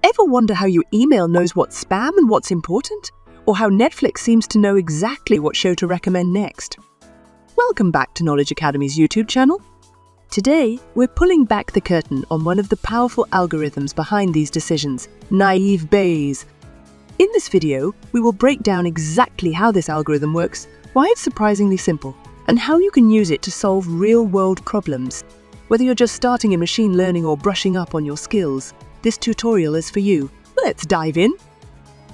Ever wonder how your email knows what's spam and what's important? Or how Netflix seems to know exactly what show to recommend next? Welcome back to Knowledge Academy's YouTube channel. Today, we're pulling back the curtain on one of the powerful algorithms behind these decisions, Naïve Bayes. In this video, we will break down exactly how this algorithm works, why it's surprisingly simple, and how you can use it to solve real-world problems. Whether you're just starting in machine learning or brushing up on your skills, this tutorial is for you. Let's dive in.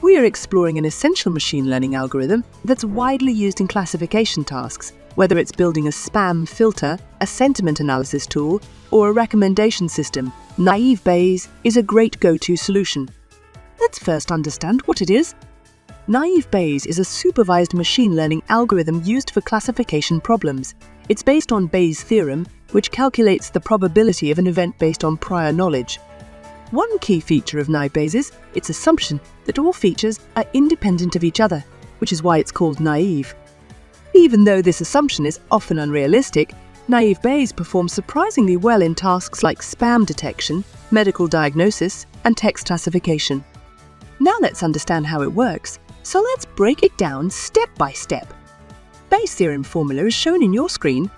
We are exploring an essential machine learning algorithm that's widely used in classification tasks, whether it's building a spam filter, a sentiment analysis tool, or a recommendation system. Naïve Bayes is a great go-to solution. Let's first understand what it is. Naïve Bayes is a supervised machine learning algorithm used for classification problems. It's based on Bayes' theorem, which calculates the probability of an event based on prior knowledge. One key feature of Naïve Bayes is its assumption that all features are independent of each other, which is why it's called naive. Even though this assumption is often unrealistic, Naïve Bayes performs surprisingly well in tasks like spam detection, medical diagnosis, and text classification. Now let's understand how it works, so let's break it down step by step. Bayes' theorem formula is shown in your screen.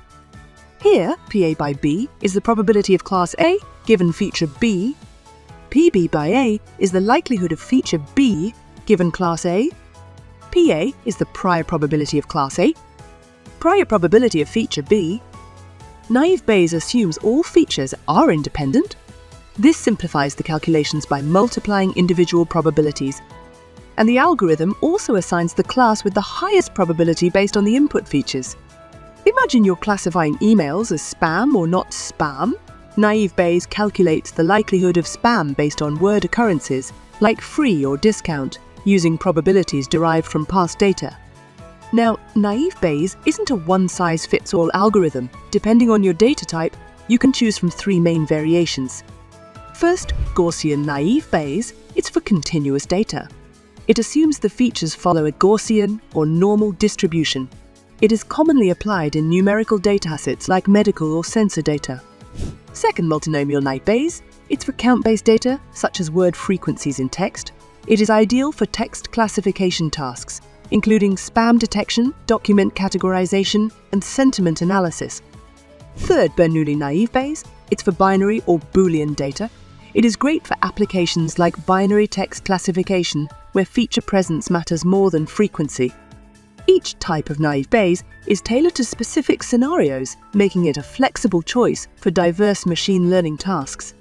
Here, PA by B is the probability of class A given feature B. PB by A is the likelihood of feature B given class A. PA is the prior probability of class A. Prior probability of feature B. Naïve Bayes assumes all features are independent. This simplifies the calculations by multiplying individual probabilities. And the algorithm also assigns the class with the highest probability based on the input features. Imagine you're classifying emails as spam or not spam. Naïve Bayes calculates the likelihood of spam based on word occurrences, like free or discount, using probabilities derived from past data. Now, Naïve Bayes isn't a one-size-fits-all algorithm. Depending on your data type, you can choose from three main variations. First, Gaussian Naïve Bayes. It's for continuous data. It assumes the features follow a Gaussian or normal distribution. It is commonly applied in numerical datasets like medical or sensor data. Second, multinomial Naïve Bayes. It's for count-based data, such as word frequencies in text. It is ideal for text classification tasks, including spam detection, document categorization, and sentiment analysis. Third, Bernoulli Naïve Bayes. It's for binary or Boolean data. It is great for applications like binary text classification, where feature presence matters more than frequency. Each type of Naïve Bayes is tailored to specific scenarios, making it a flexible choice for diverse machine learning tasks.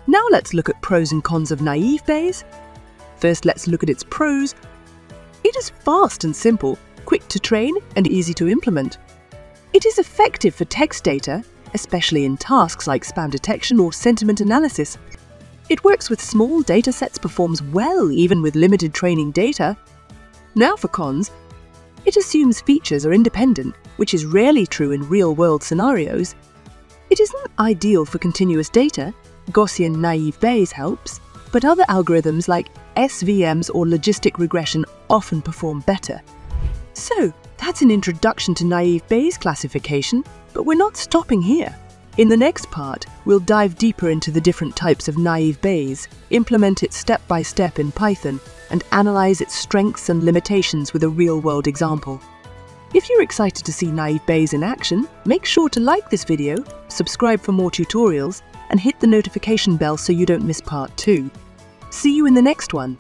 Now let's look at pros and cons of Naïve Bayes. First, let's look at its pros. It is fast and simple, quick to train, and easy to implement. It is effective for text data, especially in tasks like spam detection or sentiment analysis. It works with small datasets, performs well even with limited training data. Now for cons. It assumes features are independent, which is rarely true in real-world scenarios. It isn't ideal for continuous data. Gaussian Naïve Bayes helps, but other algorithms like SVMs or logistic regression often perform better. So, that's an introduction to Naïve Bayes classification, but we're not stopping here. In the next part, we'll dive deeper into the different types of Naïve Bayes, implement it step by step in Python, and analyze its strengths and limitations with a real-world example. If you're excited to see Naïve Bayes in action, make sure to like this video, subscribe for more tutorials, and hit the notification bell so you don't miss part 2. See you in the next one.